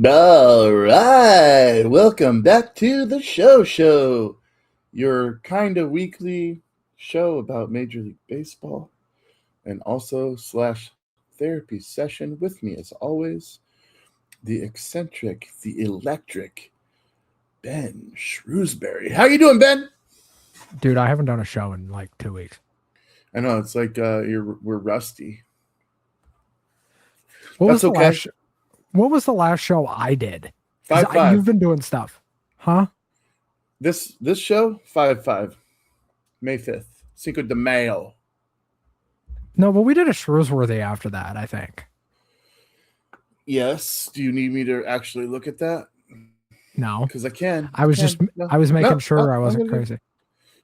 All right, welcome back to the show, your kind of weekly show about Major League Baseball and also slash therapy session with me as always, the eccentric, the electric Ben Shrewsbury. How you doing, Ben? Dude, I haven't done a show in like 2 weeks. I know it's like we're rusty. What That's was the okay. last? What was the last show I did? 5-5. You've been doing stuff, huh? This show 5-5, May 5th, Cinco de Mayo. No, but we did a Shrewsworthy after that, I think. Yes. Do you need me to actually look at that? No, Because I can. I was making sure I wasn't crazy.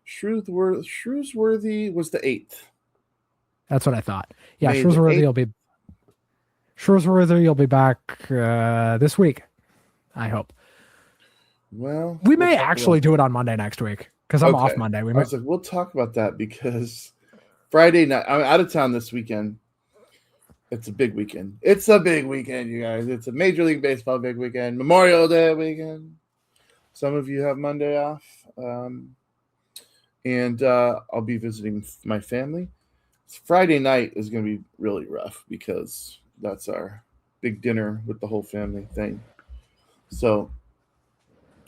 Shrewsworthy was the 8th. That's what I thought. Yeah, May Shrewsworthy will be back this week. I hope. Well, we may actually do it on Monday next week because I'm off Monday. I was like, we'll talk about that because Friday night, I'm out of town this weekend. It's a big weekend. It's a big weekend, you guys. It's a Major League Baseball big weekend. Memorial Day weekend. Some of you have Monday off. And I'll be visiting my family. Friday night is going to be really rough because that's our big dinner with the whole family thing. So,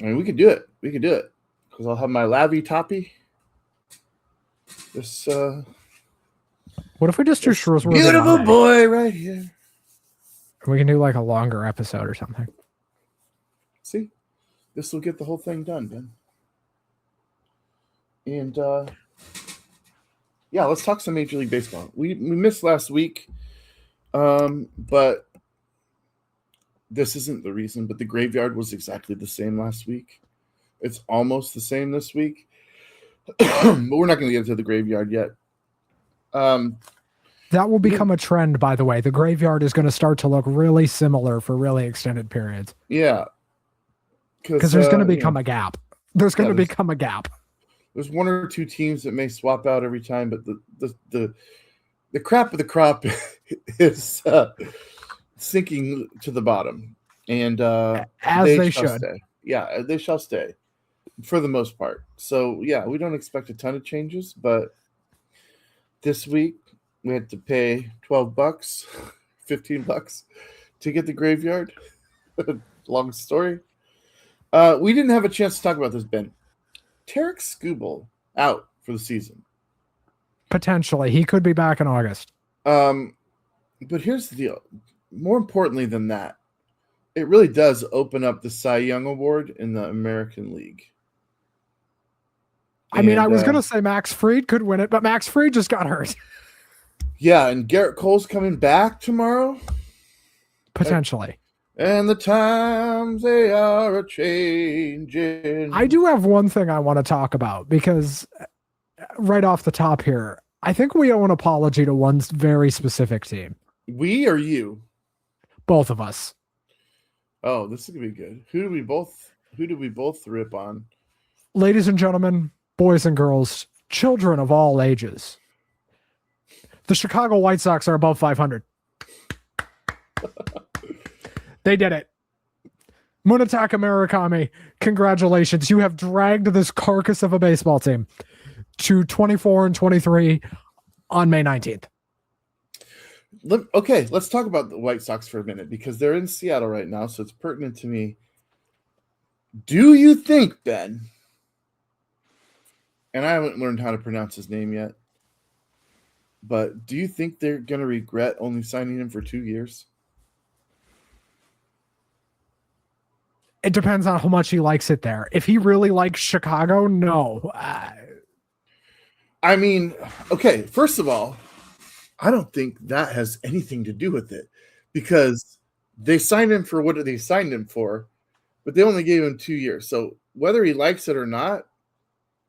I mean, we could do it. We could do it because I'll have my Lavi Toppy. This what if we just do Shrewsworthy? Beautiful boy right here. We can do like a longer episode or something. See, this will get the whole thing done, Ben. And yeah, let's talk some Major League Baseball. We missed last week, but this isn't the reason. But the graveyard was exactly the same last week. It's almost the same this week, but we're not going to get into the graveyard yet. That will become a trend, by the way. The graveyard is going to start to look really similar for really extended periods. Yeah, because there's going to become a gap. There's going to become a gap. There's one or two teams that may swap out every time, but the crap of the crop is sinking to the bottom, and as they should. Stay. Yeah, they shall stay for the most part. So yeah, we don't expect a ton of changes, but this week we had to pay $12, $15 to get the graveyard. Long story. We didn't have a chance to talk about this, Ben. Tarek Skubal out for the season. Potentially. He could be back in August. But here's the deal. More importantly than that, it really does open up the Cy Young Award in the American League. I mean, I was going to say Max Fried could win it, but Max Fried just got hurt. Yeah, and Garrett Cole's coming back tomorrow. Potentially. And the times they are a-changing. I do have one thing I want to talk about because right off the top here, I think we owe an apology to one very specific team. We or you? Both of us. Oh, this is going to be good. Who do we both rip on? Ladies and gentlemen, boys and girls, children of all ages. The Chicago White Sox are above 500. They did it. Munetaka Murakami, congratulations. You have dragged this carcass of a baseball team to 24-23 on May 19th. Okay, let's talk about the White Sox for a minute because they're in Seattle right now, so it's pertinent to me. Do you think, Ben, and I haven't learned how to pronounce his name yet, but do you think they're going to regret only signing him for 2 years? It depends on how much he likes it there. If he really likes Chicago, no. I mean, okay, first of all, I don't think that has anything to do with it because they signed him for what they signed him for, but they only gave him 2 years. So whether he likes it or not,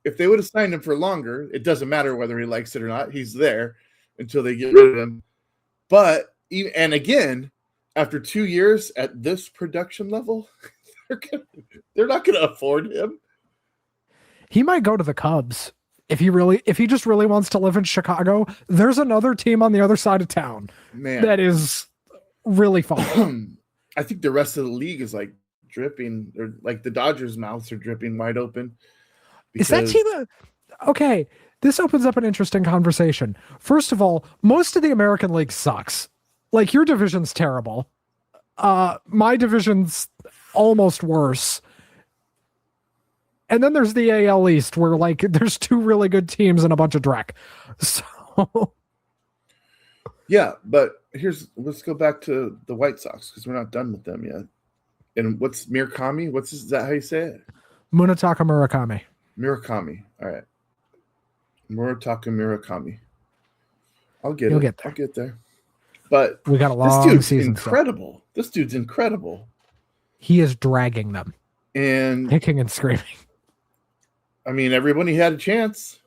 if they would have signed him for longer, it doesn't matter whether he likes it or not. He's there until they get rid of him. But, and again, after 2 years at this production level, they're not going to afford him. He might go to the Cubs. If he just really wants to live in Chicago, there's another team on the other side of town that is really fun. I think the rest of the league is like dripping, or like the Dodgers' mouths are dripping wide open. Is that team okay? This opens up an interesting conversation. First of all, most of the American League sucks. Like, your division's terrible. My division's almost worse. And then there's the AL East, where like there's 2 really good teams and a bunch of dreck. So yeah, but let's go back to the White Sox because we're not done with them yet. And what's Murakami? Is that how you say it? Munetaka Murakami. Murakami. All right. Murataka Murakami. You'll get there. I'll get there. But we got a long this dude's season. Incredible. This dude's incredible. He is dragging them. And kicking and screaming. I mean, everybody had a chance.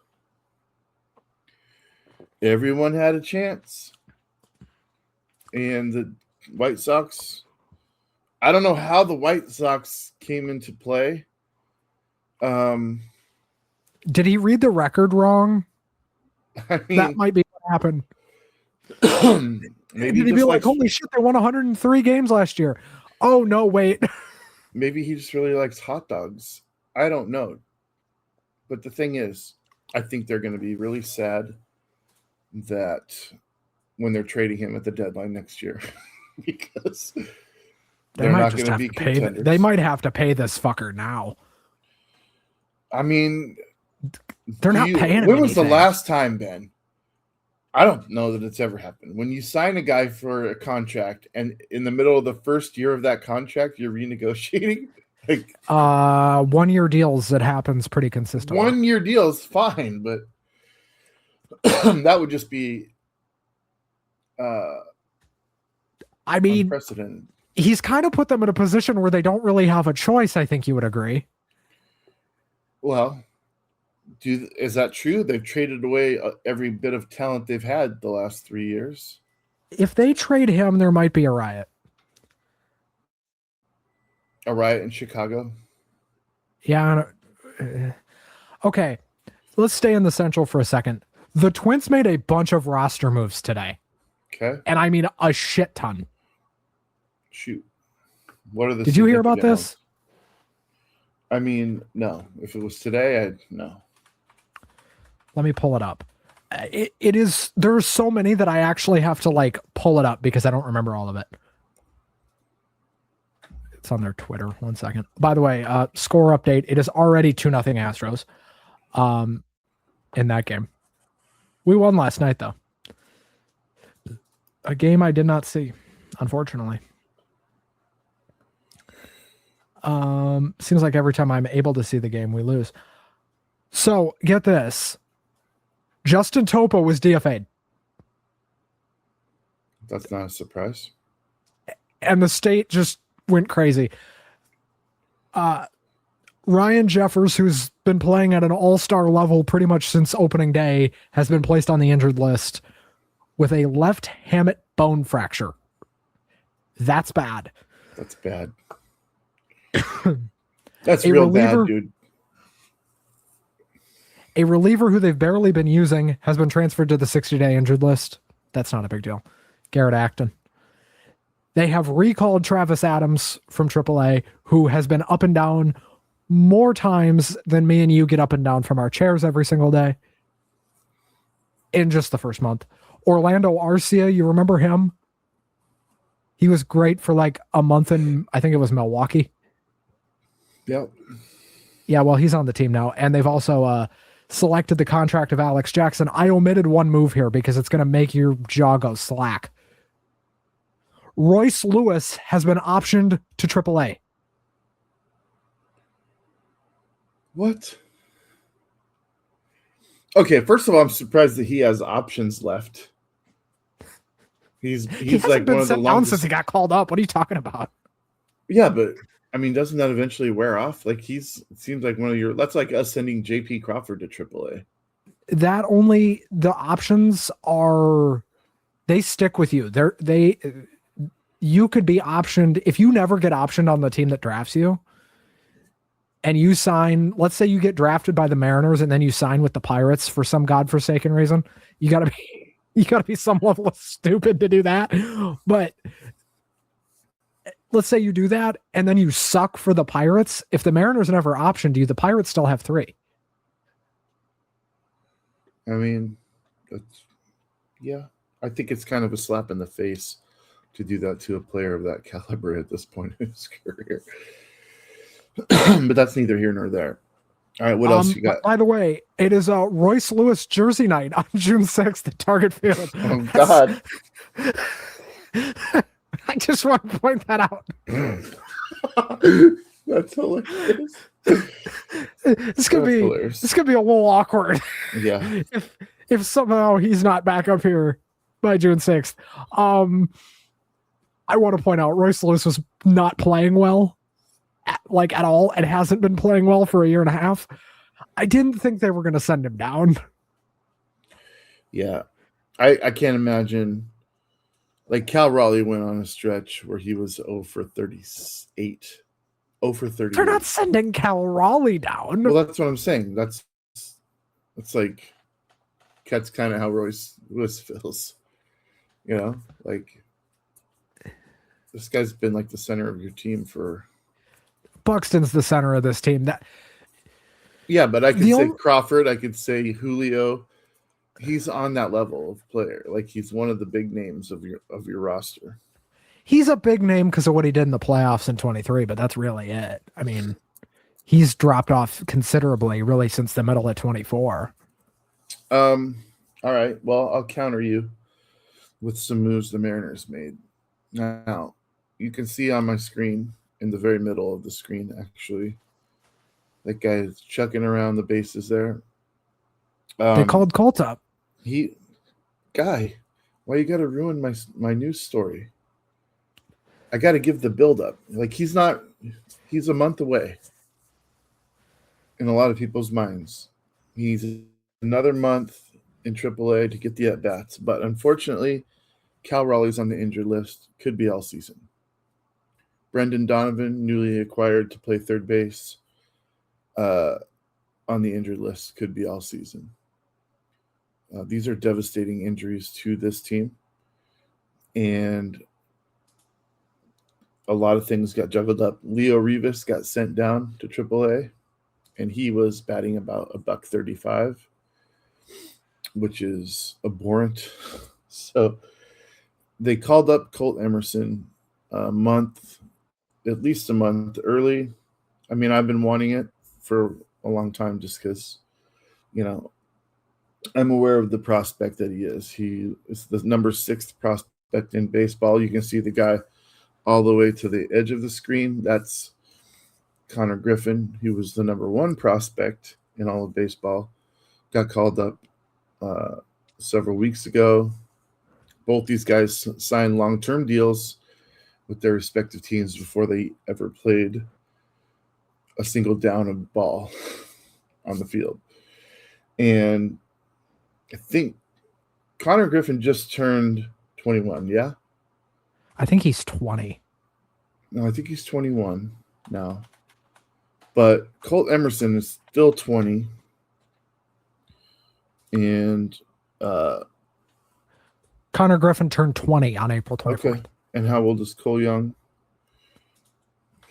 Everyone had a chance. And the White Sox, I don't know how the White Sox came into play. Did he read the record wrong? I mean, that might be what happened. Maybe he'd be like, holy shit, they won 103 games last year. Oh, no, wait. Maybe he just really likes hot dogs. I don't know. But the thing is, I think they're going to be really sad that when they're trading him at the deadline next year because they're not going to be contenders. They might have to pay this fucker now. I mean, they're not paying him. When was the last time, Ben? I don't know that it's ever happened. When you sign a guy for a contract and in the middle of the first year of that contract, you're renegotiating. Like 1 year deals, that happens pretty consistently. 1 year deals, fine, but that would just be I mean, unprecedented. He's kind of put them in a position where they don't really have a choice. I think you would agree. Well, is that true? They've traded away every bit of talent they've had the last 3 years. If they trade him, there might be a riot. A riot in Chicago? Yeah. Okay. Let's stay in the Central for a second. The Twins made a bunch of roster moves today. Okay. And I mean a shit ton. Shoot. What are the? Did you hear about this? I mean, no. If it was today, no. Let me pull it up. It is, there's so many that I actually have to like pull it up because I don't remember all of it. It's on their Twitter. 1 second. By the way, score update. It is already 2-0 Astros in that game. We won last night, though. A game I did not see, unfortunately. Seems like every time I'm able to see the game, we lose. So, get this. Justin Topa was DFA'd. That's not a surprise. And the state just went crazy. Ryan Jeffers, who's been playing at an all-star level pretty much since opening day, has been placed on the injured list with a left hamate bone fracture. That's bad. That's bad. That's real bad, dude. A reliever who they've barely been using has been transferred to the 60-day injured list. That's not a big deal. Garrett Acton. They have recalled Travis Adams from AAA, who has been up and down more times than me and you get up and down from our chairs every single day in just the first month. Orlando Arcia, you remember him? He was great for like a month in, I think it was Milwaukee. Yep. Yeah, well, he's on the team now. And they've also selected the contract of Alex Jackson. I omitted one move here because it's going to make your jaw go slack. Royce Lewis has been optioned to AAA. What? Okay, first of all, I'm surprised that he has options left. He's like one of the longest since he got called up. What are you talking about? Yeah, but I mean, doesn't that eventually wear off? Like it seems like one of your. That's like us sending JP Crawford to AAA. That only the options are, they stick with you. You could be optioned if you never get optioned on the team that drafts you. And you sign, let's say you get drafted by the Mariners and then you sign with the Pirates for some godforsaken reason. You gotta be some level of stupid to do that. But let's say you do that and then you suck for the Pirates. If the Mariners never optioned you, the Pirates still have 3. I mean, yeah, I think it's kind of a slap in the face to do that to a player of that caliber at this point in his career. But that's neither here nor there. All right, what else you got? By the way, it is Royce Lewis jersey night on June 6th at Target Field. Oh, God. I just want to point that out. That's hilarious. This could be a little awkward. Yeah. If somehow he's not back up here by June 6th. I want to point out Royce Lewis was not playing well, at all, and hasn't been playing well for a year and a half. I didn't think they were going to send him down. Yeah. I can't imagine. Like, Cal Raleigh went on a stretch where he was 0 for 38. 0 for 38. They're not sending Cal Raleigh down. Well, that's what I'm saying. That's kind of how Royce Lewis feels. You know, like, this guy's been like the center of your team for. Buxton's the center of this team. Yeah, but I could say Crawford. I could say Julio. He's on that level of player. Like, he's one of the big names of your roster. He's a big name because of what he did in the playoffs in 23, but that's really it. I mean, he's dropped off considerably, really, since the middle of 24. All right. Well, I'll counter you with some moves the Mariners made. Now, you can see on my screen, in the very middle of the screen, actually, that guy is chucking around the bases there. They called Colt up. Why you got to ruin my news story? I got to give the build up. Like, he's a month away in a lot of people's minds. He's another month in AAA to get the at-bats. But unfortunately, Cal Raleigh's on the injured list. Could be all season. Brendan Donovan, newly acquired to play third base, on the injured list. Could be all season. These are devastating injuries to this team. And a lot of things got juggled up. Leo Rivas got sent down to AAA, and he was batting about $135, which is abhorrent. So they called up Colt Emerson at least a month early. I mean, I've been wanting it for a long time just because, I'm aware of the prospect that he is. He is the number 6 prospect in baseball. You can see the guy all the way to the edge of the screen. That's Connor Griffin, who was the number 1 prospect in all of baseball. Got called up several weeks ago. Both these guys signed long-term deals with their respective teams before they ever played a single down of ball on the field. And I think Connor Griffin just turned 21, yeah? I think he's 20. No, I think he's 21 now. But Colt Emerson is still 20. And Connor Griffin turned 20 on April 24th. Okay. And how old is Cole Young?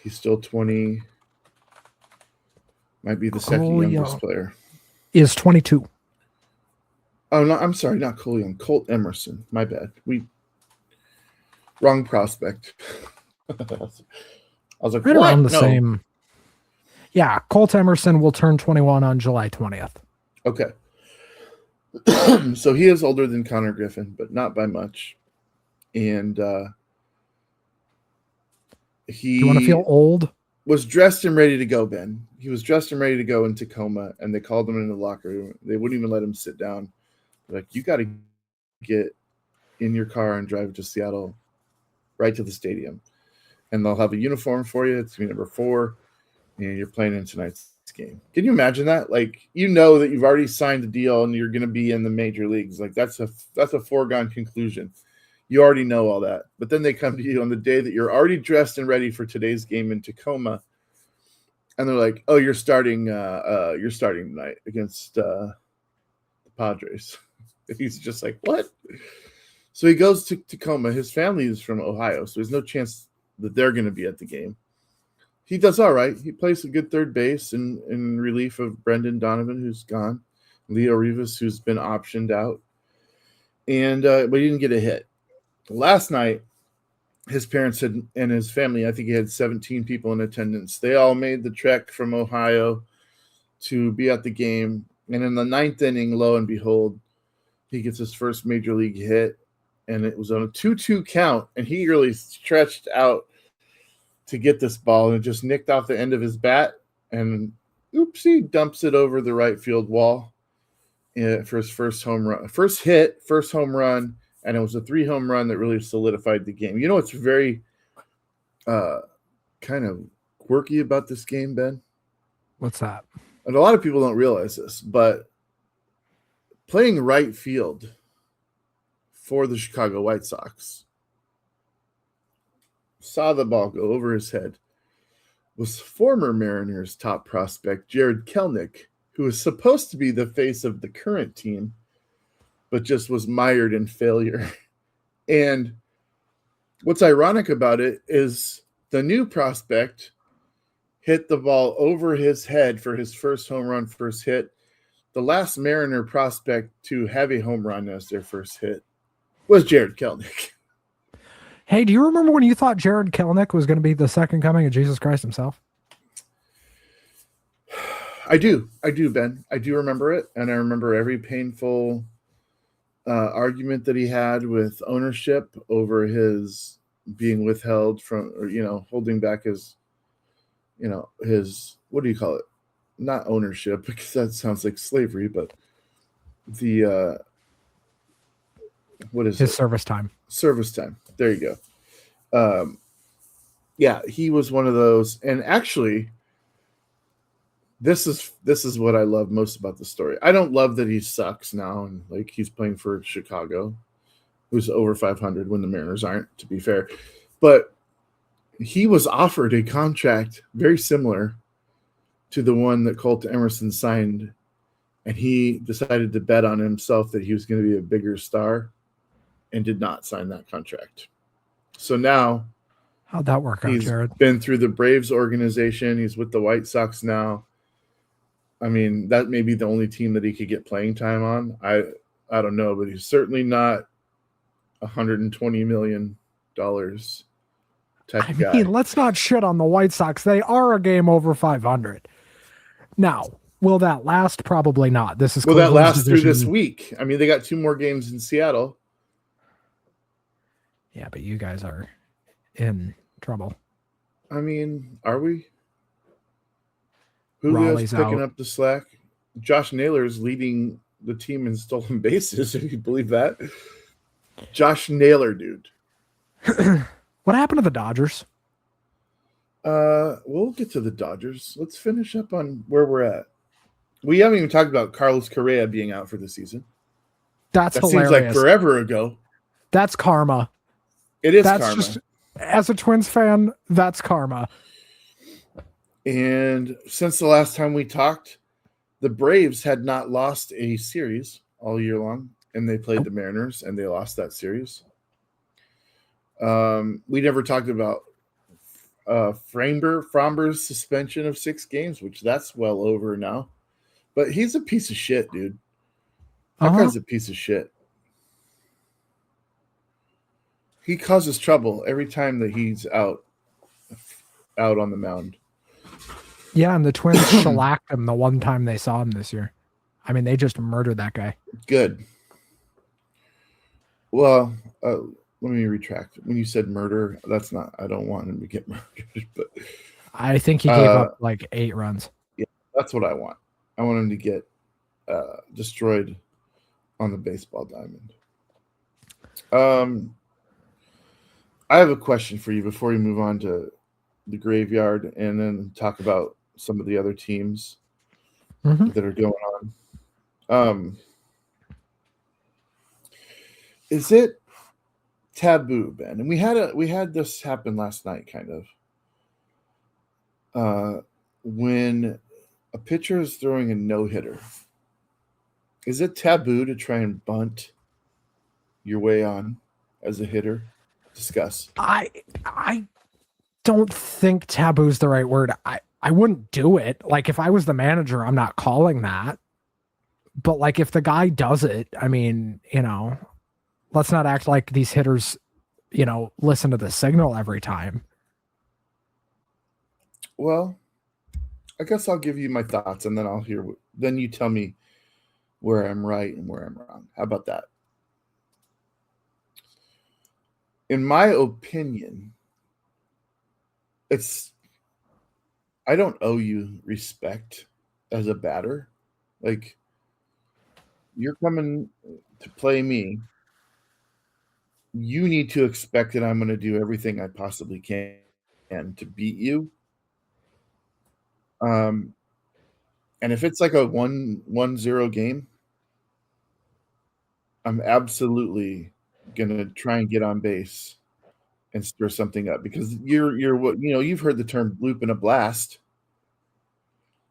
He's still 20. Might be the second youngest player. Is 22. Oh, no, I'm sorry, not Cole Young. Colt Emerson. My bad. Wrong prospect. I was like, right around the same. Yeah, Colt Emerson will turn 21 on July 20th. Okay. So he is older than Connor Griffin, but not by much. And you want to feel old? Was dressed and ready to go, Ben. He was dressed and ready to go in Tacoma, and they called him in the locker room. They wouldn't even let him sit down. They're like, you got to get in your car and drive to Seattle, right to the stadium. And they'll have a uniform for you. It's number 4, and you're playing in tonight's game. Can you imagine that? Like, that you've already signed the deal and you're going to be in the major leagues. Like, that's a foregone conclusion. You already know all that. But then they come to you on the day that you're already dressed and ready for today's game in Tacoma. And they're like, oh, you're starting tonight against the Padres. He's just like, what? So he goes to Tacoma. His family is from Ohio, so there's no chance that they're going to be at the game. He does all right. He plays a good third base in relief of Brendan Donovan, who's gone, Leo Rivas, who's been optioned out, and but he didn't get a hit. Last night, his parents and his family, I think he had 17 people in attendance. They all made the trek from Ohio to be at the game. And in the ninth inning, lo and behold, he gets his first major league hit. And it was on a 2-2 count. And he really stretched out to get this ball and just nicked off the end of his bat. And oopsie, dumps it over the right field wall for his first home run. First hit, first home run. And it was a 3 home run that really solidified the game. You know what's very kind of quirky about this game, Ben? What's that? And a lot of people don't realize this, but playing right field for the Chicago White Sox, saw the ball go over his head, was former Mariners top prospect Jared Kelenic, who was supposed to be the face of the current team, but just was mired in failure. And what's ironic about it is the new prospect hit the ball over his head for his first home run, first hit. The last Mariner prospect to have a home run as their first hit was Jared Kelenic. Hey, do you remember when you thought Jared Kelenic was going to be the second coming of Jesus Christ himself? I do, Ben. I do remember it, and I remember every painful argument that he had with ownership over his being withheld from, or, holding back his, his, what do you call it? Not ownership, because that sounds like slavery, but the, what is his it? Service time. Service time. There you go. Yeah, he was one of those. And actually, this is what I love most about the story. I don't love that he sucks now and like he's playing for Chicago, who's over 500 when the Mariners aren't, to be fair. But he was offered a contract very similar to the one that Colt Emerson signed, and he decided to bet on himself that he was going to be a bigger star and did not sign that contract. So now, how'd that work out, Jared? He's been through the Braves organization. He's with the White Sox now. I mean, that may be the only team that he could get playing time on. I don't know, but he's certainly not $120 million type of guy. Let's not shit on the White Sox. They are a game over 500. Now, will that last? Probably not. This is will that last division through this week? I mean, they got 2 more games in Seattle. Yeah, but you guys are in trouble. I mean, are we? Raleigh's Julio's picking out. up the slack. Josh Naylor is leading the team in stolen bases, if you believe that. Josh Naylor, dude. What happened to the Dodgers? We'll get to the Dodgers. Let's finish up on where we're at. We haven't even talked about Carlos Correa being out for the season. That seems like forever ago. That's karma. It is karma. Just, as a Twins fan, that's karma. And since the last time we talked, the Braves had not lost a series all year long, and they played the Mariners, and they lost that series. We never talked about Framber's suspension of 6 games, which that's well over now. But he's a piece of shit, dude. That guy's a piece of shit. He causes trouble every time that he's out on the mound. Yeah, and the Twins shellacked him the one time they saw him this year. I mean, they just murdered that guy. Good. Well, let me retract. When you said murder, that's not. I don't want him to get murdered, but I think he gave up like 8 runs. Yeah, that's what I want. I want him to get destroyed on the baseball diamond. I have a question for you before we move on to the graveyard and then talk about some of the other teams that are going on. Is it taboo, Ben? And we had this happen last night, kind of. When a pitcher is throwing a no-hitter, is it taboo to try and bunt your way on as a hitter? Discuss. I don't think taboo is the right word. I wouldn't do it. Like if I was the manager, I'm not calling that. But like if the guy does it, I mean, let's not act like these hitters, listen to the signal every time. Well, I guess I'll give you my thoughts, and then then you tell me where I'm right and where I'm wrong. How about that? In my opinion, I don't owe you respect as a batter. Like, you're coming to play me. You need to expect that I'm going to do everything I possibly can to beat you. And if it's like a 1-0 game, I'm absolutely gonna try and get on base and stir something up, because you're what you've heard the term loop and a blast.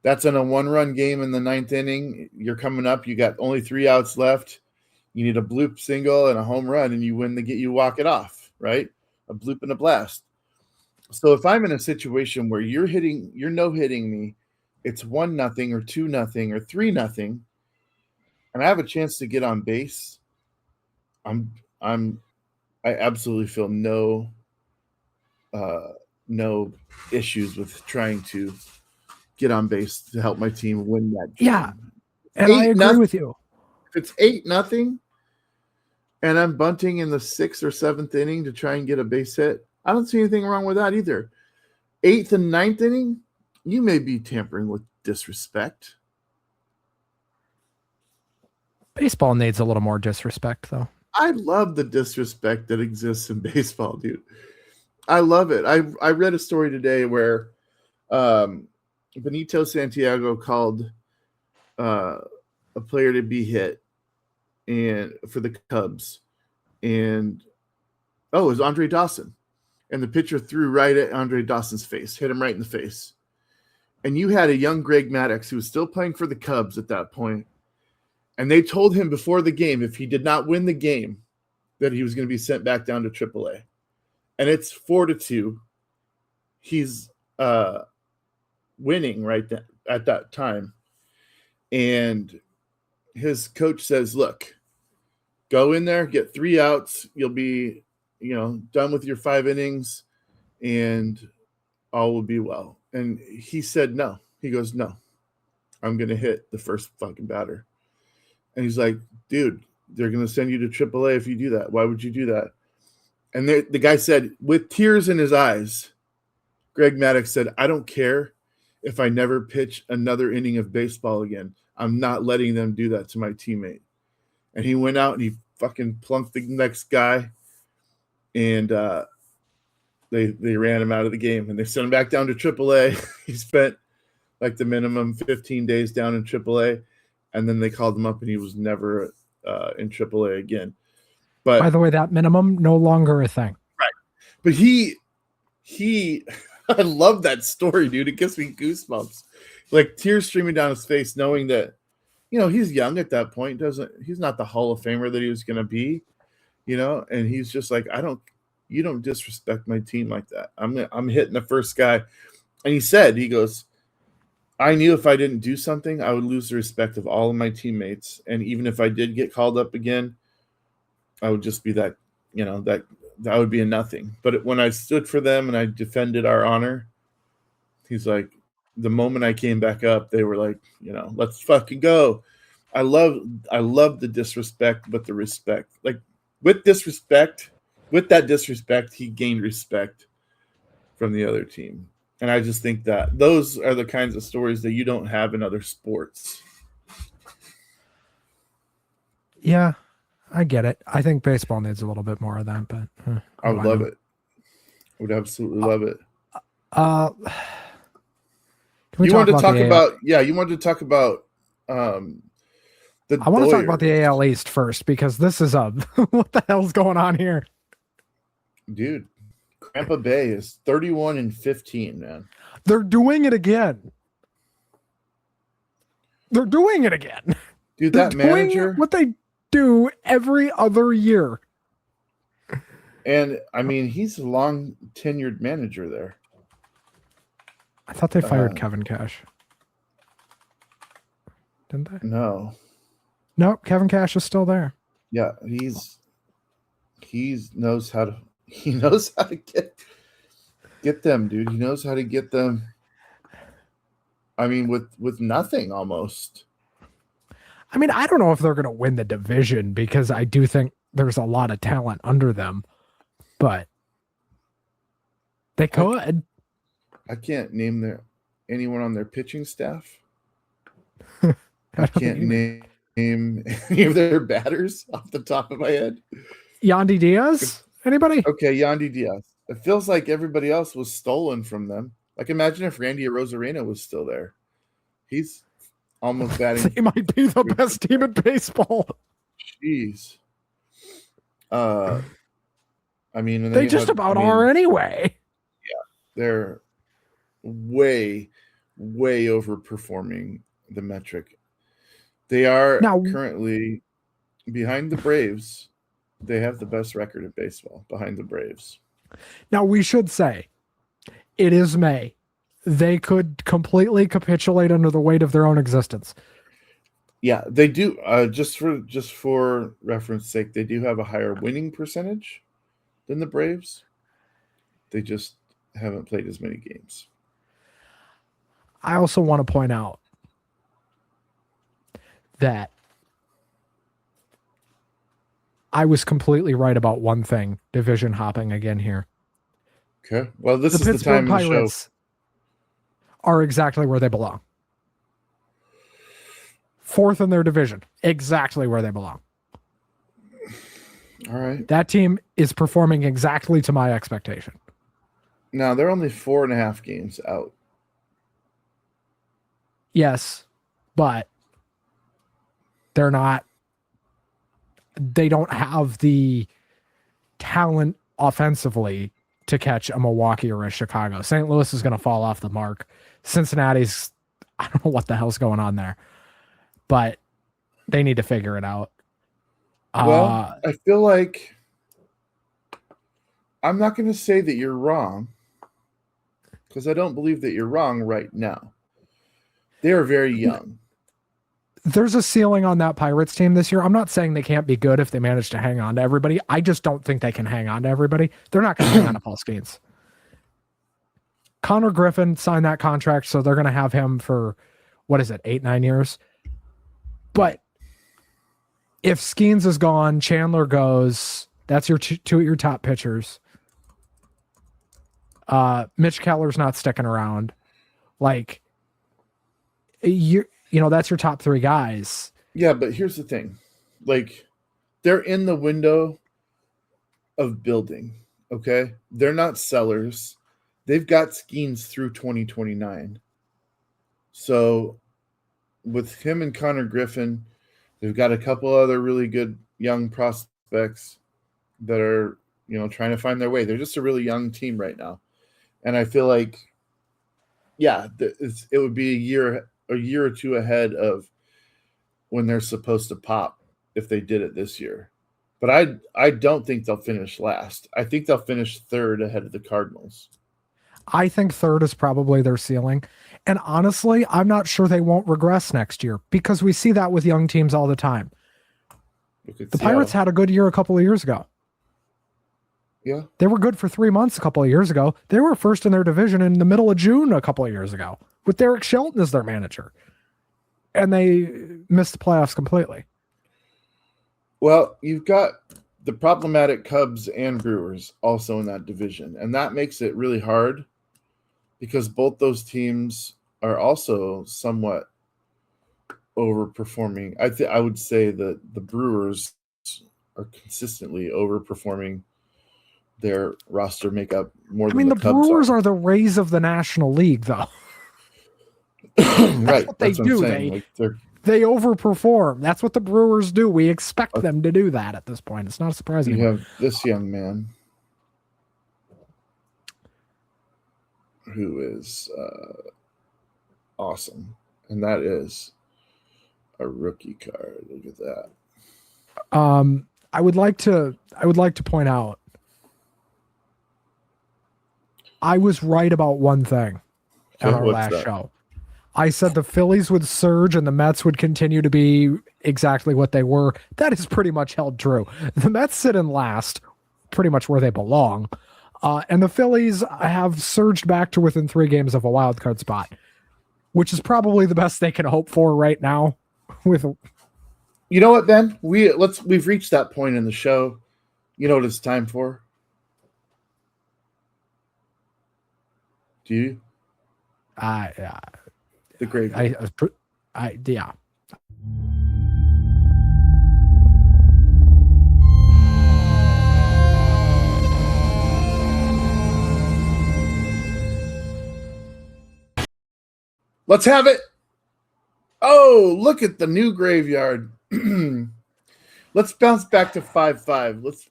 That's in a 1-run game in the 9th inning. You're coming up, you got only 3 outs left. You need a bloop single and a home run, and you you walk it off, right? A bloop and a blast. So if I'm in a situation where you're no hitting me, it's 1-0 or 2-0 or 3-0, and I have a chance to get on base, I absolutely feel no issues with trying to get on base to help my team win that game. Yeah, and I agree with you. If it's 8-0 and I'm bunting in the 6th or 7th inning to try and get a base hit, I don't see anything wrong with that either. 8th and 9th inning, you may be tampering with disrespect. Baseball needs a little more disrespect, though. I love the disrespect that exists in baseball, dude. I love it. I read a story today where Benito Santiago called a player to be hit and for the Cubs, and it was Andre Dawson, and the pitcher threw right at Andre Dawson's face, hit him right in the face. And you had a young Greg Maddux who was still playing for the Cubs at that point, and they told him before the game, if he did not win the game, that he was going to be sent back down to AAA. And it's 4-2. He's winning right at that time. And his coach says, look, go in there, get 3 outs. You'll be, done with your 5 innings, and all will be well. And he said, no. He goes, no, I'm going to hit the first fucking batter. And he's like, dude, they're going to send you to AAA if you do that. Why would you do that? And the guy said, with tears in his eyes, Greg Maddux said, I don't care if I never pitch another inning of baseball again. I'm not letting them do that to my teammate. And he went out and he fucking plunked the next guy, and they ran him out of the game, and they sent him back down to AAA. He spent like the minimum 15 days down in AAA, and then they called him up, and he was never in AAA again. But by the way, that minimum no longer a thing. Right. But he I love that story, dude. It gives me goosebumps. Like tears streaming down his face, knowing that, he's young at that point. He's not the Hall of Famer that he was gonna be, and he's just like, you don't disrespect my team like that. I'm hitting the first guy. And he goes, I knew if I didn't do something, I would lose the respect of all of my teammates. And even if I did get called up again, I would just be that would be a nothing. But when I stood for them and I defended our honor, he's like, the moment I came back up, they were like, let's fucking go. I love the disrespect, but the respect. Like with that disrespect, he gained respect from the other team. And I just think that those are the kinds of stories that you don't have in other sports. Yeah, I get it. I think baseball needs a little bit more of that, but I would love it. I would absolutely love it. You wanted to talk about I want to talk about the AL East first, because this is what the hell's going on here? Dude, Tampa Bay is 31-15, man. They're doing it again. Dude, that manager, what they do every other year. And I mean, he's a long tenured manager there. I thought they fired Kevin Cash. Didn't they? No. Nope, Kevin Cash is still there. Yeah, he knows how to get them, dude. He knows how to get them. I mean, with nothing almost. I mean, I don't know if they're going to win the division because I do think there's a lot of talent under them, but they could. I can't name anyone on their pitching staff. I can't name any of their batters off the top of my head. Yandy Diaz? Anybody? Okay, Yandy Diaz. It feels like everybody else was stolen from them. Like, imagine if Randy Arozarena was still there. He's almost batting. They might be the best team in baseball. Jeez. I mean, they just about are anyway. Yeah, they're way overperforming the metric. They are currently behind the Braves. They have the best record in baseball behind the Braves. Now, we should say it is May. They could completely capitulate under the weight of their own existence. Yeah, they do. Just for reference sake, they do have a higher winning percentage than the Braves. They just haven't played as many games. I also want to point out that I was completely right about one thing, division hopping again here. Okay. Well, this is the time in the show. Are exactly where they belong. Fourth in their division. Exactly where they belong. All right. That team is performing exactly to my expectation. Now, they're only 4.5 games out. Yes, but they're not. They don't have the talent offensively to catch a Milwaukee or a Chicago. St. Louis is going to fall off the mark. Cincinnati's, I don't know what the hell's going on there, but they need to figure it out. Well, I feel like I'm not going to say that you're wrong because I don't believe that you're wrong right now. They are very young. There's a ceiling on that Pirates team this year. I'm not saying they can't be good if they manage to hang on to everybody. I just don't think they can hang on to everybody. They're not going to hang on to Paul Skeens. Connor Griffin signed that contract, so they're going to have him for, 8-9 years? But if Skeens is gone, Chandler goes, that's your two of your top pitchers. Mitch Keller's not sticking around. Like, that's your top three guys. Yeah, but here's the thing. Like, they're in the window of building, okay? They're not sellers. They've got Skeens through 2029. So with him and Connor Griffin, they've got a couple other really good young prospects that are, trying to find their way. They're just a really young team right now. And I feel like, yeah, it would be a year or two ahead of when they're supposed to pop if they did it this year. But I don't think they'll finish last. I think they'll finish third ahead of the Cardinals. I think third is probably their ceiling. And honestly, I'm not sure they won't regress next year because we see that with young teams all the time. The Pirates had a good year a couple of years ago. Yeah. They were good for 3 months a couple of years ago. They were first in their division in the middle of June a couple of years ago with Derek Shelton as their manager. And they missed the playoffs completely. Well, you've got the problematic Cubs and Brewers also in that division. And that makes it really hard because both those teams are also somewhat overperforming. I would say that the Brewers are consistently overperforming their roster makeup more than the Cubs Brewers are the Rays of the National League, though. Right. What they do. They overperform. That's what the Brewers do. We expect them to do that at this point. It's not surprising. You have this young man who is awesome, and that is a rookie card. Look at that. I would like to point out I was right about one thing. on Okay, our what's last that? show. I said the Phillies would surge and the Mets would continue to be exactly what they were. That is pretty much held true. The Mets sit in last, pretty much where they belong. And the Phillies have surged back to within 3 games of a wild card spot, which is probably the best they can hope for right now. You know what, Ben? We've reached that point in the show. You know what it's time for? Do you? The graveyard. Yeah. Let's have it. Oh, look at the new graveyard. Let's bounce back to 5-5. Let's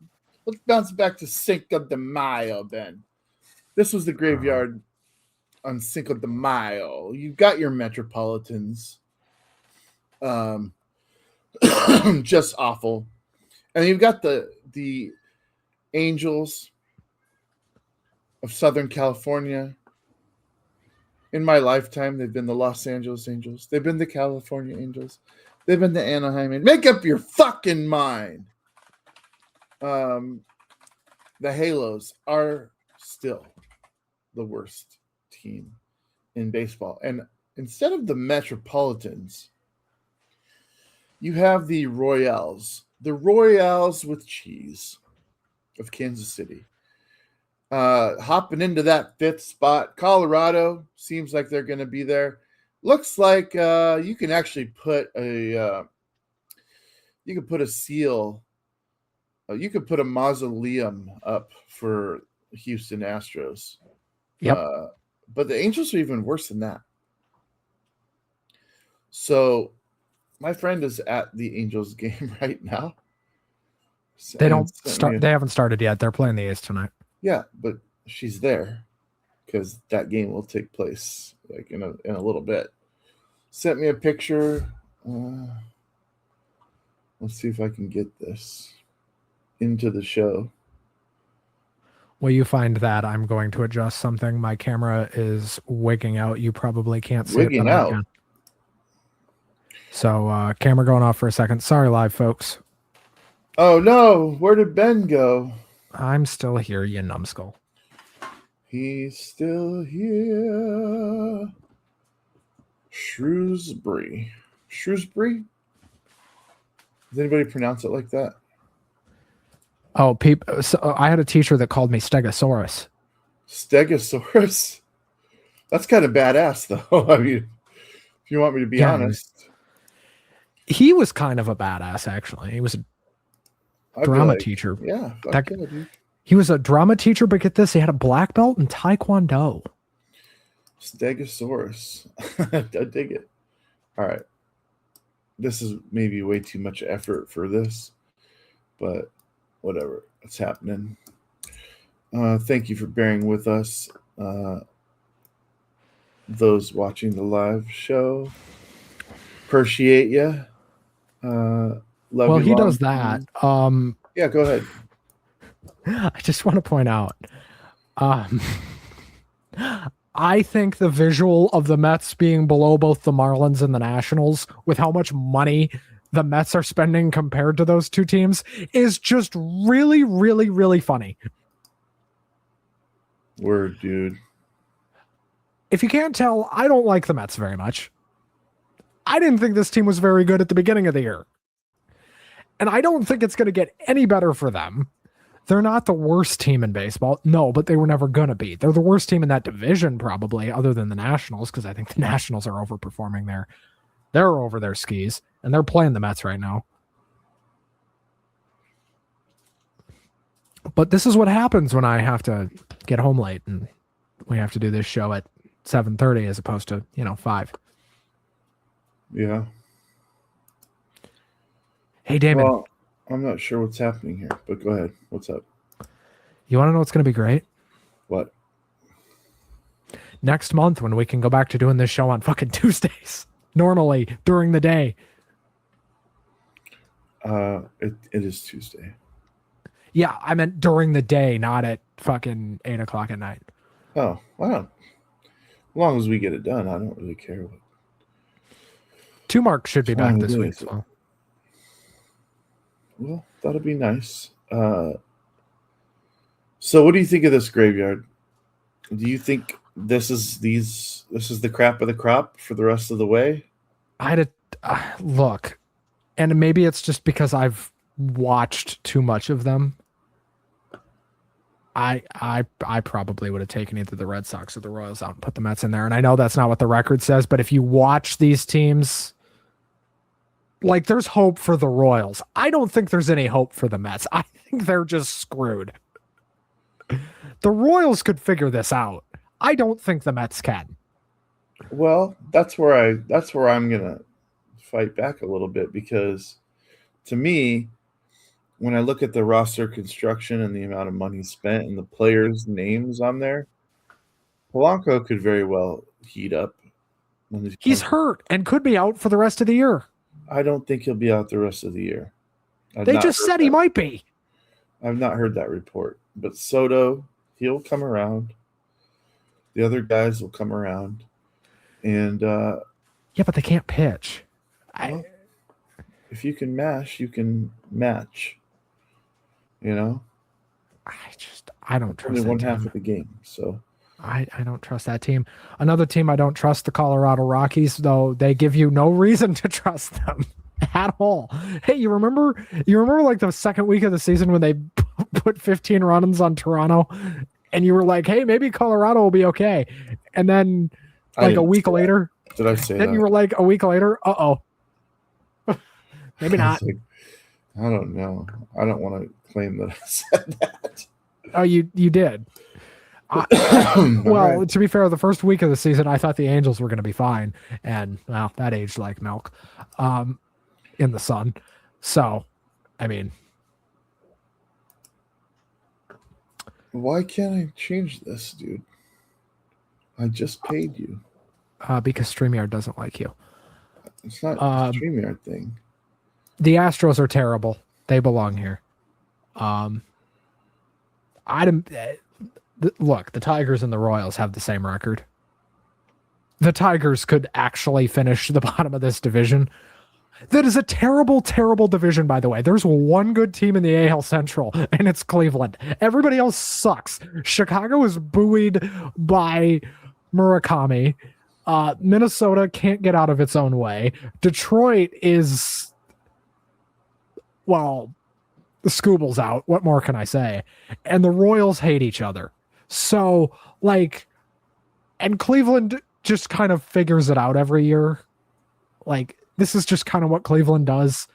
bounce back to Cinco de Mayo, Ben. This was the graveyard on Cinco de Mayo. You've got your Metropolitans. Just awful. And you've got the Angels of Southern California. In my lifetime, they've been the Los Angeles Angels. They've been the California Angels. They've been the Anaheim Angels. Make up your fucking mind. The Halos are still the worst team in baseball. And instead of the Metropolitans, you have the Royals. The Royals with cheese of Kansas City. Hopping into that 5th spot. Colorado seems like they're going to be there. Looks like you can actually put a seal. You could put a mausoleum up for Houston Astros. Yep. But the Angels are even worse than that. So my friend is at the Angels game right now. They haven't started yet. They're playing the A's tonight. Yeah, but she's there because that game will take place like in a little bit. Sent me a picture. Let's see if I can get this into the show. Well, you find that I'm going to adjust something. My camera is wigging out. You probably can't see Wigging it. out. So camera going off for a second. Sorry, live folks. Oh no, where did Ben go? I'm still here, you numbskull. He's still here. Shrewsbury. Shrewsbury? Does anybody pronounce it like that? Oh, so I had a teacher that called me Stegosaurus. Stegosaurus? That's kind of badass, though. I mean, if you want me to be honest. He was kind of a badass, actually. He was a drama teacher. Yeah. He was a drama teacher, but get this, he had a black belt in Taekwondo. Stegosaurus. I dig it. All right. This is maybe way too much effort for this, but whatever. It's happening. Thank you for bearing with us. Those watching the live show. Appreciate you. Love well, you he does that. Yeah, go ahead. I just want to point out, I think the visual of the Mets being below both the Marlins and the Nationals, with how much money the Mets are spending compared to those two teams, is just really, really, really funny. Word, dude. If you can't tell, I don't like the Mets very much. I didn't think this team was very good at the beginning of the year. And I don't think it's going to get any better for them. They're not the worst team in baseball. No, but they were never going to be. They're the worst team in that division, probably, other than the Nationals, because I think the Nationals are overperforming there. They're over their skis, and they're playing the Mets right now. But this is what happens when I have to get home late, and we have to do this show at 7:30 as opposed to, 5. Yeah. Hey, Damon. Well, I'm not sure what's happening here, but go ahead. What's up? You want to know what's going to be great? What? Next month when we can go back to doing this show on fucking Tuesdays. Normally, during the day. It is Tuesday. Yeah, I meant during the day, not at fucking 8 o'clock at night. Oh, wow. long as we get it done, I don't really care what 2 Mark should be back time of this day week is as it. well. Well, that'll be nice. So what do you think of this graveyard? Do you think this is the crap of the crop for the rest of the way? I had look, and maybe it's just because I've watched too much of them. I probably would have taken either the Red Sox or the Royals out and put the Mets in there. And I know that's not what the record says, but if you watch these teams, like there's hope for the Royals. I don't think there's any hope for the Mets. I think they're just screwed. The Royals could figure this out. I don't think the Mets can. Well, that's where I'm gonna fight back a little bit because to me, when I look at the roster construction and the amount of money spent and the players' names on there, Polanco could very well heat up. He's hurt and could be out for the rest of the year. I don't think he'll be out the rest of the year. They just said he might be. I've not heard that report. But Soto, he'll come around. The other guys will come around. And yeah, but they can't pitch. Well, if you can mash, you can match. You know? I don't trust only that one team. half of the game. So I don't trust that team. Another team I don't trust, the Colorado Rockies, though they give you no reason to trust them at all. Hey, you remember like the second week of the season when they put 15 runs on Toronto and you were like, hey, maybe Colorado will be okay. And then like a week later, did I say then that? you were like a week later, maybe not. I don't know. I don't want to claim that I said that. Oh, you did. Well, right. To be fair, the first week of the season, I thought the Angels were going to be fine, and well, that aged like milk, in the sun. So, I mean, why can't I change this, dude? I just paid you. Because StreamYard doesn't like you. It's not a StreamYard thing. The Astros are terrible. They belong here. Look, the Tigers and the Royals have the same record. The Tigers could actually finish the bottom of this division. That is a terrible, terrible division, by the way. There's one good team in the AL Central, and it's Cleveland. Everybody else sucks. Chicago is buoyed by Murakami. Minnesota can't get out of its own way. Detroit is, well, the Scooble's out. What more can I say? And the Royals hate each other. So, like, and Cleveland just kind of figures it out every year. Like, this is just kind of what Cleveland does.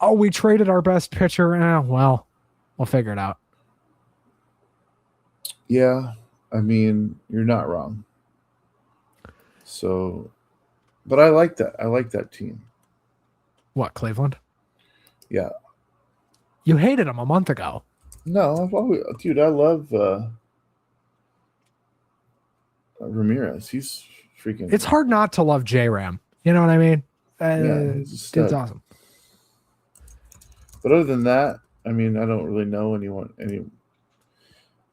Oh, we traded our best pitcher. Well, we'll figure it out. Yeah, I mean, you're not wrong. So, but I like that. I like that team. What, Cleveland? Yeah. You hated them a month ago. No, dude, I love Ramirez. He's freaking. It's hard not to love J-Ram. You know what I mean? He's dude's awesome. But other than that, I mean, I don't really know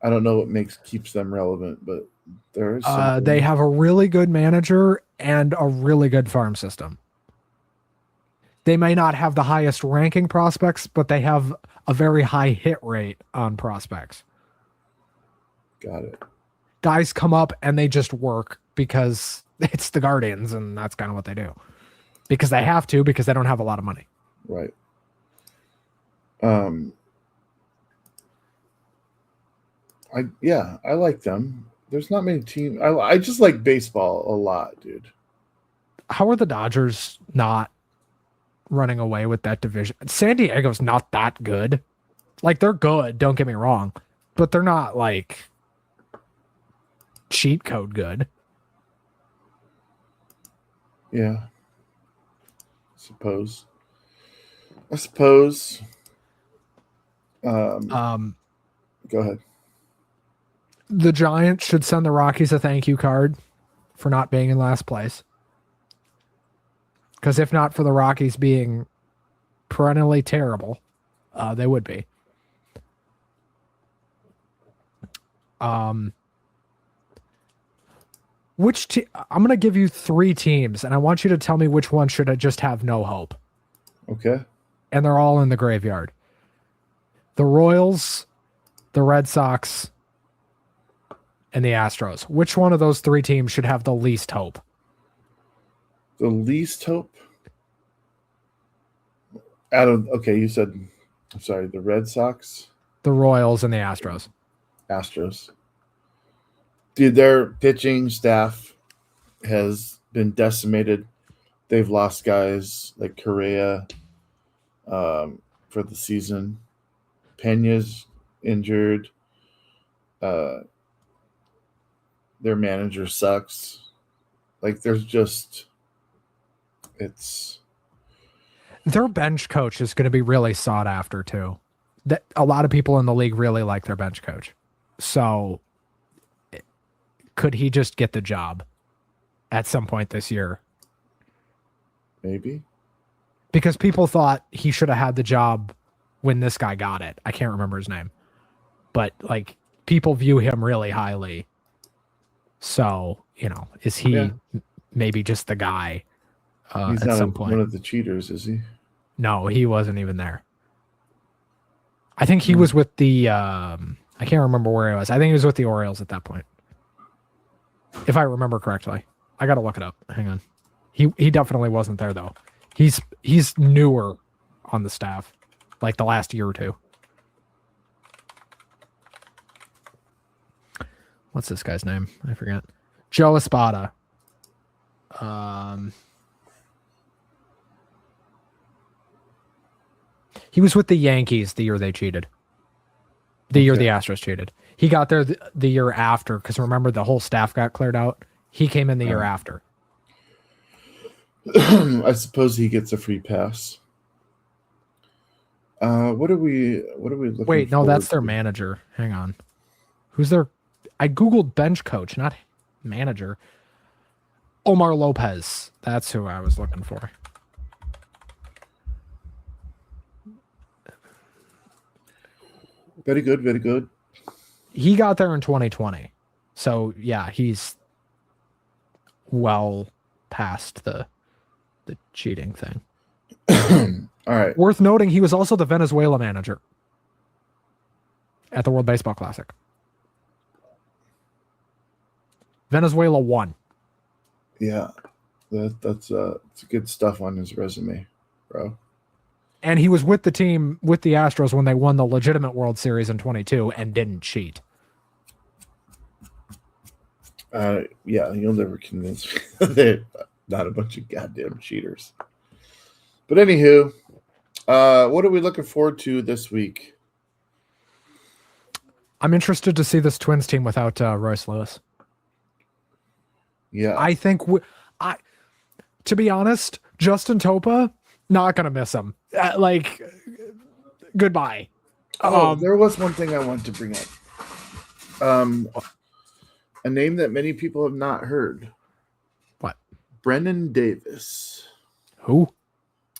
I don't know what keeps them relevant, but there is. They have a really good manager and a really good farm system. They may not have the highest ranking prospects, but they have a very high hit rate on prospects. Got it. Guys come up and they just work because it's the Guardians, and that's kind of what they do. Because they have to, because they don't have a lot of money. Right. I like them. There's not many teams. I just like baseball a lot, dude. How are the Dodgers not running away with that division? San Diego's not that good. Like, they're good, don't get me wrong, but they're not like cheat code good. Yeah. I suppose. Go ahead. The Giants should send the Rockies a thank you card for not being in last place. Because if not for the Rockies being perennially terrible, they would be. I'm going to give you 3 teams, and I want you to tell me which one should just have no hope. Okay. And they're all in the graveyard. The Royals, the Red Sox, and the Astros. Which one of those 3 teams should have the least hope? The least hope? You said, I'm sorry, the Red Sox? The Royals and the Astros. Astros. Dude, their pitching staff has been decimated. They've lost guys like Correa for the season. Pena's injured. Their manager sucks. Like, their bench coach is going to be really sought after too. That a lot of people in the league really like their bench coach. So could he just get the job at some point this year? Maybe. Because people thought he should have had the job when this guy got it. I can't remember his name. But like, people view him really highly. So, is he maybe just the guy He's at not some point? One of the cheaters, is he? No, he wasn't even there. I think he was with the I can't remember where he was. I think he was with the Orioles at that point. If I remember correctly. I got to look it up. Hang on. He definitely wasn't there though. He's newer on the staff, like the last year or 2. What's this guy's name? I forget. Joe Espada. He was with the Yankees the year they cheated. The year the Astros cheated. He got there the year after, because remember the whole staff got cleared out. He came in the year after. I suppose he gets a free pass. What are we looking Wait, no, that's their to? manager. Hang on. Who's their... I Googled bench coach, not manager. Omar Lopez. That's who I was looking for. Very good, very good. He got there in 2020. So, yeah, he's well past the cheating thing. All right. Worth noting, he was also the Venezuela manager at the World Baseball Classic. Venezuela won. Yeah. That's good stuff on his resume, bro. And he was with the team, with the Astros, when they won the legitimate World Series in 22 and didn't cheat. Yeah, you'll never convince me they're not a bunch of goddamn cheaters. But anywho, what are we looking forward to this week? I'm interested to see this Twins team without Royce Lewis. Yeah. I think, to be honest, Justin Topa, not going to miss him. Goodbye. There was one thing I wanted to bring up. A name that many people have not heard. What? Brennan Davis. Who?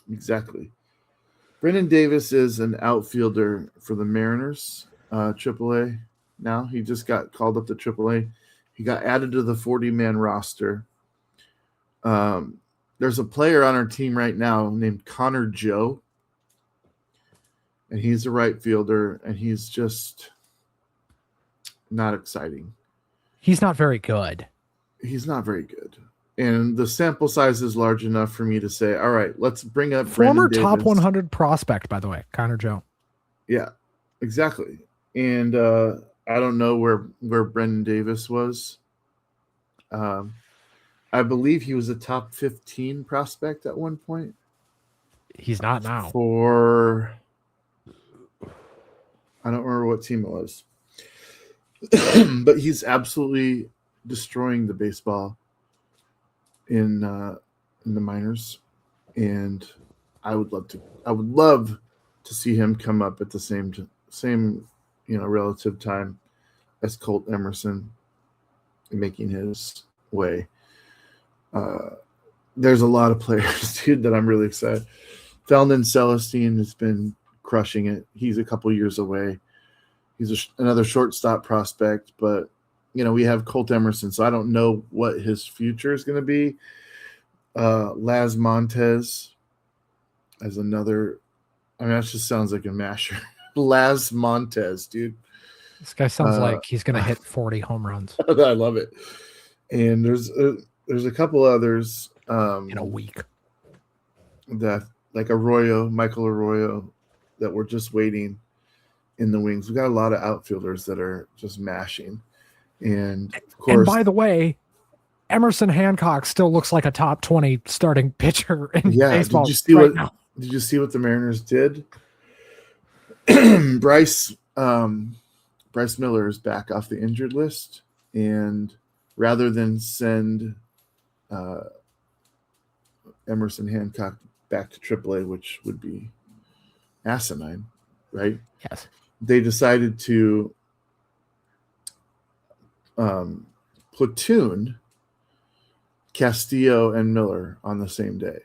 Exactly. Brennan Davis is an outfielder for the Mariners, AAA. Now he just got called up to AAA. He got added to the 40-man roster. There's a player on our team right now named Connor Joe, and he's a right fielder, and he's just not exciting. He's not very good. He's not very good. And the sample size is large enough for me to say, all right, let's bring up Former Brennan top Davis. 100 prospect, by the way, Connor Joe. Yeah, exactly. And I don't know where Brennan Davis was. I believe he was a top 15 prospect at one point. He's not now. I don't remember what team it was. But he's absolutely destroying the baseball in the minors, and I would love to see him come up at the same relative time as Colt Emerson, making his way. There's a lot of players, dude, that I'm really excited. Felton Celestine has been crushing it. He's a couple years away. He's another shortstop prospect, but we have Colt Emerson, so I don't know what his future is going to be. Laz Montez as another. I mean, that just sounds like a masher. Laz Montez, dude. This guy sounds like he's going to hit 40 home runs I love it. And there's a couple others in a week. That like Michael Arroyo, that we're just waiting in the wings. We got a lot of outfielders that are just mashing, and of course. And by the way, Emerson Hancock still looks like a top 20 starting pitcher in baseball. Did you see what the Mariners did? Bryce Miller is back off the injured list, and rather than send Emerson Hancock back to AAA, which would be asinine, right? Yes. They decided to platoon Castillo and Miller on the same day.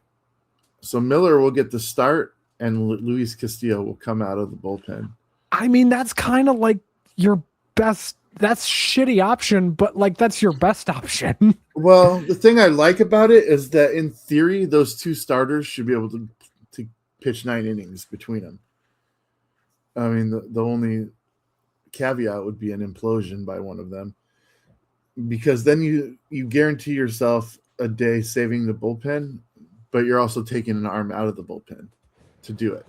So Miller will get the start, and Luis Castillo will come out of the bullpen. I mean, that's kind of like your best. That's shitty option, but like that's your best option. Well, the thing I like about it is that in theory, those two starters should be able to pitch 9 innings between them. I mean, the only caveat would be an implosion by one of them, because then you guarantee yourself a day saving the bullpen, but you're also taking an arm out of the bullpen to do it.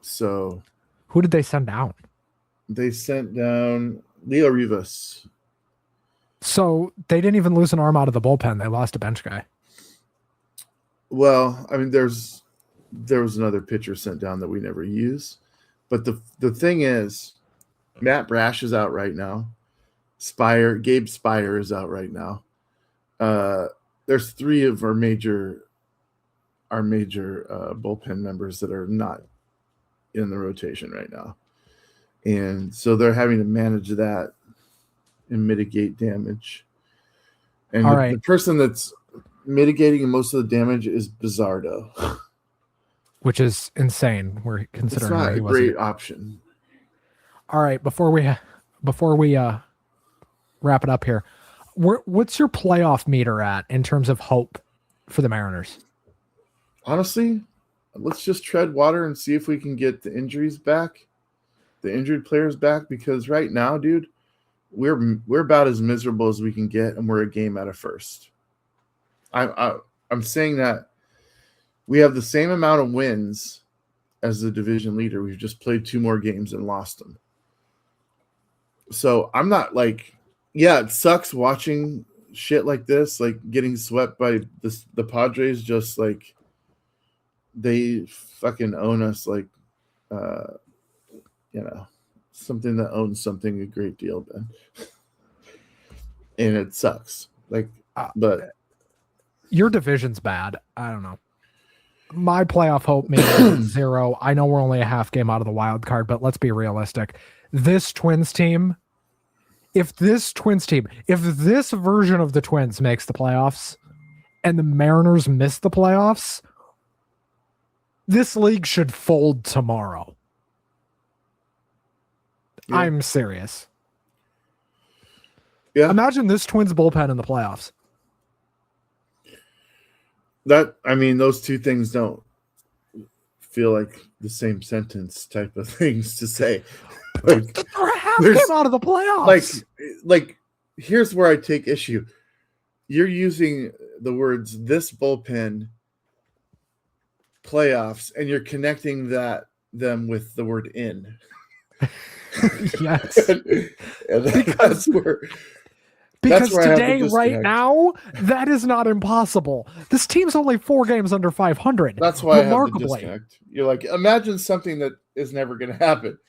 So who did they send down? They sent down Leo Rivas. So they didn't even lose an arm out of the bullpen. They lost a bench guy. Well, I mean, there was another pitcher sent down that we never use. But the thing is, Matt Brash is out right now. Gabe Spire is out right now. There's 3 of our major bullpen members that are not in the rotation right now. And so they're having to manage that and mitigate damage. And the person that's mitigating most of the damage is Bizardo. Which is insane. We're considering it's not a great option. All right, before we wrap it up here, what's your playoff meter at in terms of hope for the Mariners? Honestly, let's just tread water and see if we can get the injuries back, the injured players back, because right now, dude, we're about as miserable as we can get, and we're a game out of first. I'm saying that we have the same amount of wins as the division leader. We've just played 2 more games and lost them. So I'm not like, yeah, it sucks watching shit like this, like getting swept by the Padres, just like they fucking own us, like, something that owns something a great deal, Ben. And it sucks. Like, but your division's bad. I don't know. My playoff hope maybe is 0. I know we're only a half game out of the wild card, but let's be realistic. This Twins team, if this version of the Twins makes the playoffs and the Mariners miss the playoffs, this league should fold tomorrow. Yeah. I'm serious. Yeah. Imagine this Twins bullpen in the playoffs. Those two things don't feel like the same sentence type of things to say. Like, they're half game out of the playoffs. Like, here's where I take issue. You're using the words "this bullpen," playoffs, and you're connecting them with the word "in." Yes, and that's where. Because today, right now, that is not impossible. This team's only 4 games under 500. That's why I have the disconnect. You're like, imagine something that is never going to happen,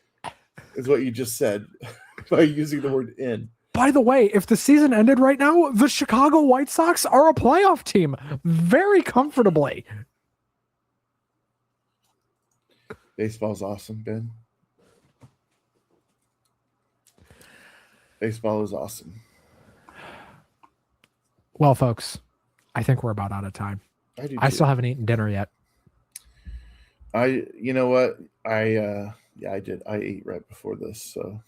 is what you just said by using the word "in." By the way, if the season ended right now, the Chicago White Sox are a playoff team very comfortably. Baseball's awesome, Ben. Baseball is awesome. Well, folks, I think we're about out of time. I still haven't eaten dinner yet. You know what? I did. I ate right before this, so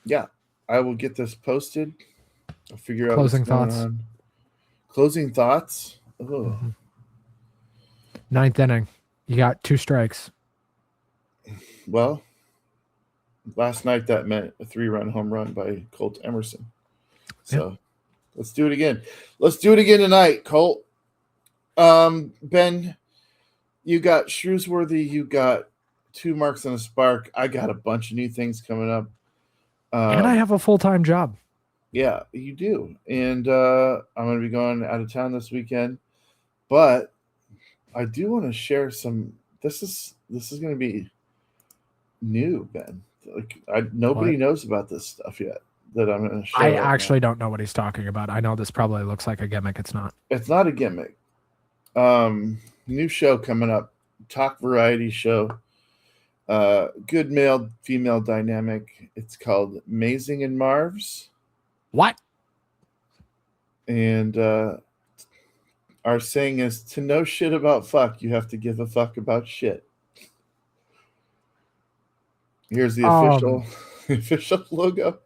yeah, I will get this posted. I'll figure out Closing what's going thoughts. on. Closing thoughts. Oh, Mhm. Ninth inning. You got 2 strikes. well, last night that meant a 3-run home run by Colt Emerson. So let's do it again. Let's do it again tonight, Colt. Ben, you got Shrewsworthy. You got 2 marks and a spark. I got a bunch of new things coming up. And I have a full-time job. Yeah, you do. And I'm going to be going out of town this weekend. But I do want to share some. This is going to be new, Ben. Like nobody What? knows about this stuff yet that I'm going to share. I right actually now. don't know what he's talking about. I know this probably looks like a gimmick. It's not. It's not a gimmick. New show coming up. Talk variety show. Good male female dynamic. It's called Mazing and Marv's. What? And our saying is, to know shit about fuck, you have to give a fuck about shit. Here's the official logo.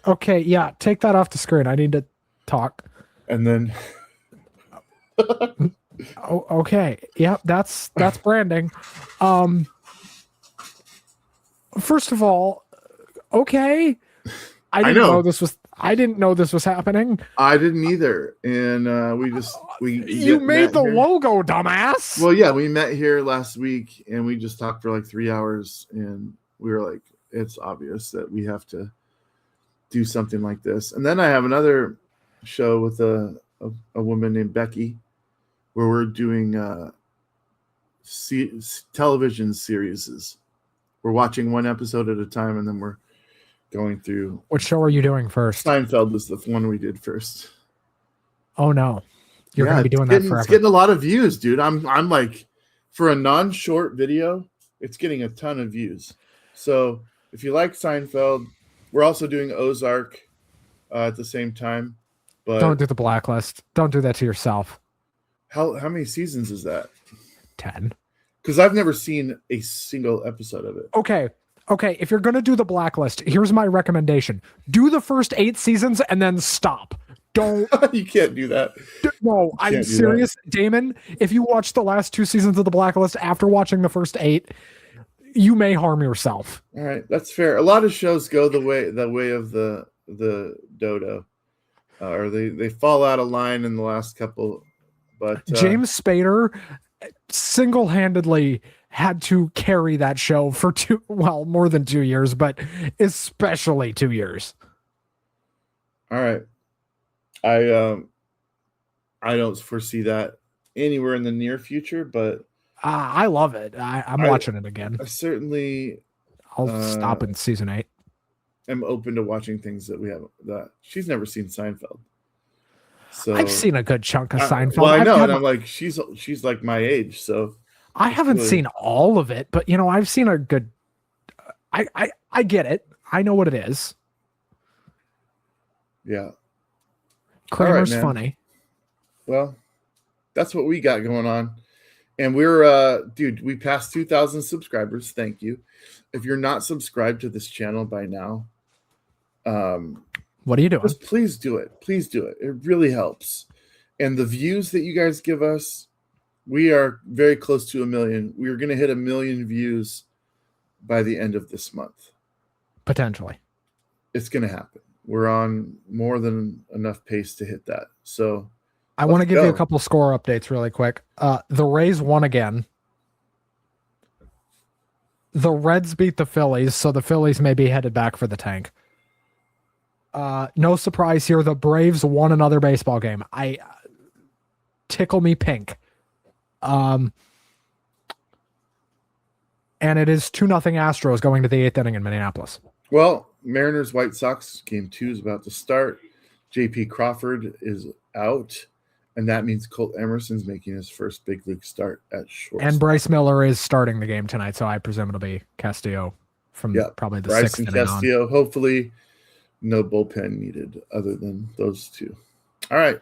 Okay, yeah, take that off the screen. I need to talk. And then Oh, okay. Yep, that's branding. First of all, okay. I didn't know this was happening. I didn't either. And you made the logo, dumbass. Well, yeah, we met here last week and we just talked for like 3 hours and we were like, it's obvious that we have to do something like this. And then I have another show with a woman named Becky where we're doing television series. We're watching one episode at a time and then we're going through. What show are you doing first? Seinfeld was the one we did first. Oh no, you're going to be doing that forever. It's getting a lot of views, dude. I'm like, for a non-short video, it's getting a ton of views. So if you like Seinfeld, we're also doing Ozark at the same time. But don't do the Blacklist. Don't do that to yourself. How many seasons is that? 10. Because I've never seen a single episode of it. Okay. If you're going to do the Blacklist, here's my recommendation. Do the first 8 seasons and then stop. Don't. You can't do that. No, I'm serious. Damon, if you watch the last 2 seasons of the Blacklist after watching the first 8, you may harm yourself. All right. That's fair. A lot of shows go the way of the dodo. Or they fall out of line in the last couple. But James Spader single-handedly had to carry that show for more than 2 years, but especially 2 years. All right. I don't foresee that anywhere in the near future, but I love it. I'm watching it again. I certainly I'll stop in season 8. I'm open to watching things that we have that she's never seen Seinfeld. So I've seen a good chunk of Seinfeld. Well, I know, and I'm like, she's like my age, so I haven't seen all of it, but I've seen a good. I get it. I know what it is. Yeah, Kramer's funny. Well, that's what we got going on, and we're dude. We passed 2,000 subscribers. Thank you. If you're not subscribed to this channel by now, what are you doing? Just please do it. Please do it. It really helps. And the views that you guys give us, we are very close to 1 million. We're going to hit 1 million views by the end of this month. Potentially. It's going to happen. We're on more than enough pace to hit that. So I want to give you a couple score updates really quick. The Rays won again. The Reds beat the Phillies, so the Phillies may be headed back for the tank. No surprise here. The Braves won another baseball game. Tickle me pink. And it is 2-0 Astros going to the 8th inning in Minneapolis. Well, Mariners White Sox game 2 is about to start. JP Crawford is out, and that means Colt Emerson's making his first big league start at shortstop. And Bryce Miller is starting the game tonight, so I presume it'll be Castillo from probably the Bryce 6th and inning Castillo. on. Hopefully no bullpen needed other than those two. All right.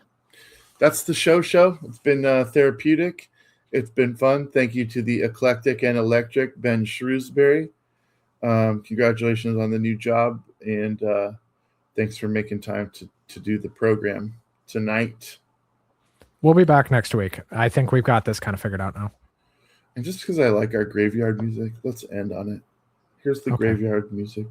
That's the show. It's been therapeutic. It's been fun. Thank you to the eclectic and electric Ben Shrewsbury. Congratulations on the new job, and thanks for making time to do the program tonight. We'll be back next week. I think we've got this kind of figured out now. And just because I like our graveyard music, let's end on it. Here's the Okay. graveyard music.